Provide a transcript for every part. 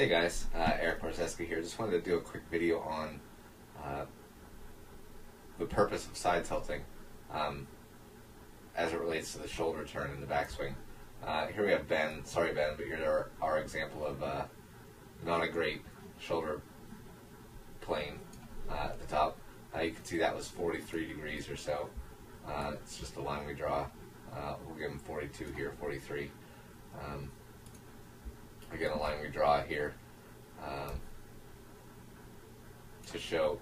Hey guys, Eric Marzeski here. Just wanted to do a quick video on the purpose of side tilting as it relates to the shoulder turn in the backswing. Here we have Ben. Sorry Ben, but you're our example of not a great shoulder plane at the top. You can see that was 43 degrees or so. It's just the line we draw. We'll give him 42 here, 43. Again, a line we draw here to show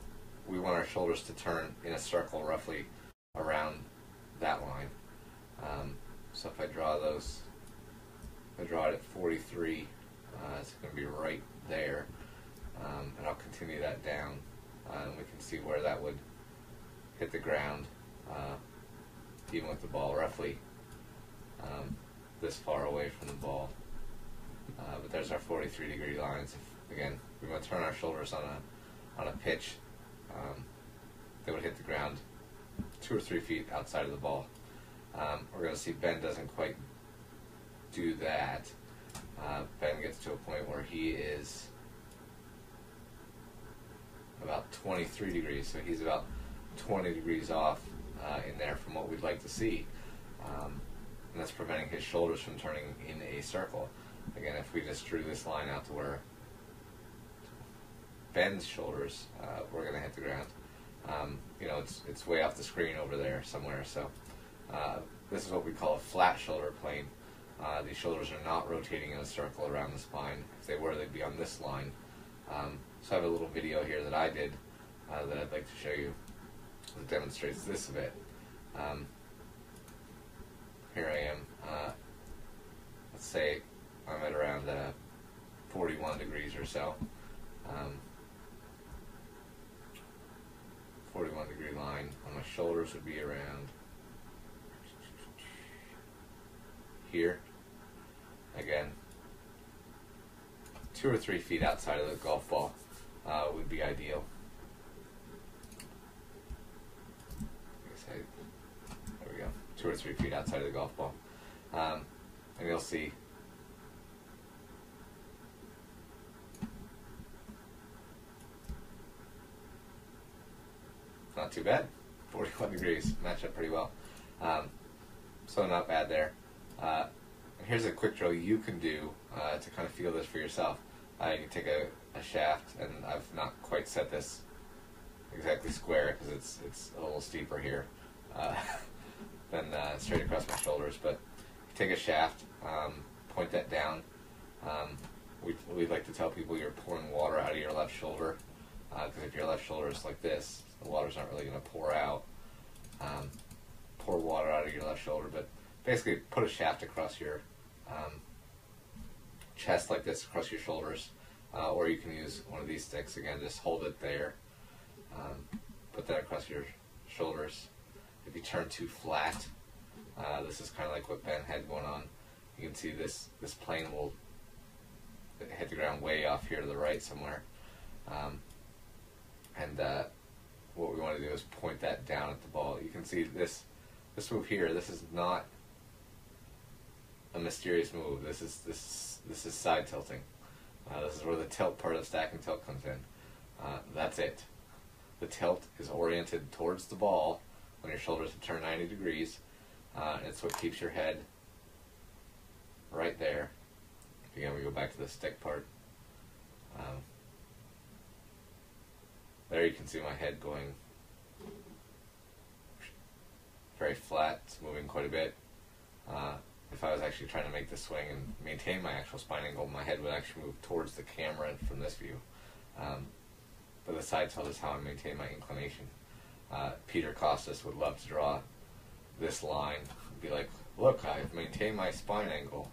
we want our shoulders to turn in a circle roughly around that line. So if I draw those, I draw it at 43, it's going to be right there, and I'll continue that down, and we can see where that would hit the ground, even with the ball roughly this far away from the ball. But there's our 43-degree lines. If, again, we want to turn our shoulders on a pitch, they would hit the ground 2 or 3 feet outside of the ball. We're going to see Ben doesn't quite do that. Ben gets to a point where he is about 23 degrees, so he's about 20 degrees off in there from what we'd like to see. And that's preventing his shoulders from turning in a circle. Again, if we just drew this line out to where Ben's shoulders were going to hit the ground, you know, it's way off the screen over there somewhere. So this is what we call a flat shoulder plane. These shoulders are not rotating in a circle around the spine. If they were, they'd be on this line. So I have a little video here that I did that I'd like to show you that demonstrates this a bit. Here I am. Let's say I'm at around 41 degrees or so. 41-degree line on my shoulders would be around here. Again, 2 or 3 feet outside of the golf ball would be ideal. There we go. 2 or 3 feet outside of the golf ball. And you'll see not too bad. 41 degrees. Match up pretty well. So not bad there. And here's a quick drill you can do to kind of feel this for yourself. You can take a shaft, and I've not quite set this exactly square because it's a little steeper here than straight across my shoulders. But you take a shaft, point that down. We'd like to tell people you're pouring water out of your left shoulder, because if your left shoulder is like this, the water's not really going to pour out. Pour water out of your left shoulder, but basically put a shaft across your chest like this, across your shoulders, or you can use one of these sticks. Again, just hold it there. Put that across your shoulders. If you turn too flat, this is kind of like what Ben had going on. You can see this plane will hit the ground way off here to the right somewhere. What we want to do is point that down at the ball. You can see this move here. This is not a mysterious move. This is side tilting. This is where the tilt part of stacking tilt comes in. That's it. The tilt is oriented towards the ball when your shoulders have turned 90 degrees. And it's what keeps your head right there. Again, we go back to the stick part. There you can see my head going very flat. It's moving quite a bit. If I was actually trying to make the swing and maintain my actual spine angle, my head would actually move towards the camera from this view. But the side tilt is how I maintain my inclination. Peter Costas would love to draw this line and be like, look, I've maintained my spine angle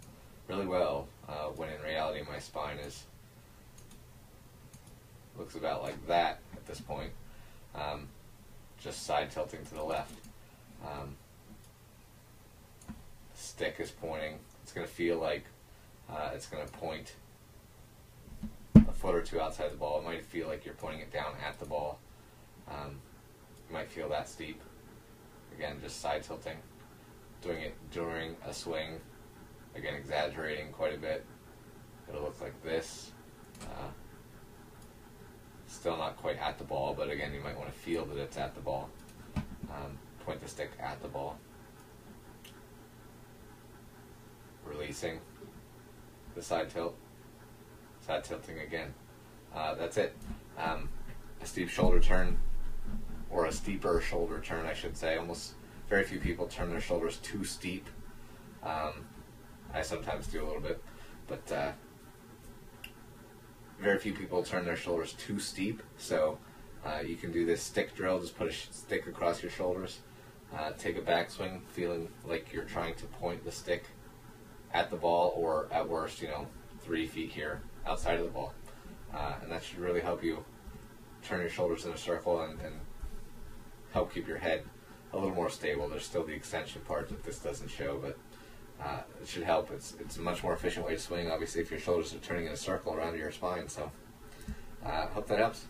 really well, when in reality my spine looks about like that at this point, just side tilting to the left. The stick is pointing. It's going to feel like it's going to point a foot or two outside the ball. It might feel like you're pointing it down at the ball. You might feel that steep. Again, just side tilting. Doing it during a swing. Again, exaggerating quite a bit. It'll look like this. Still not quite at the ball, but again, you might want to feel that it's at the ball. Point the stick at the ball. Releasing the side tilt. Side tilting again. That's it. A steep shoulder turn, or a steeper shoulder turn, I should say. Almost very few people turn their shoulders too steep. I sometimes do a little bit, but very few people turn their shoulders too steep. So you can do this stick drill. Just put a stick across your shoulders. Take a backswing, feeling like you're trying to point the stick at the ball, or at worst, 3 feet here outside of the ball. And that should really help you turn your shoulders in a circle and help keep your head a little more stable. There's still the extension part that this doesn't show, but it should help. It's a much more efficient way to swing, obviously, if your shoulders are turning in a circle around your spine. So hope that helps.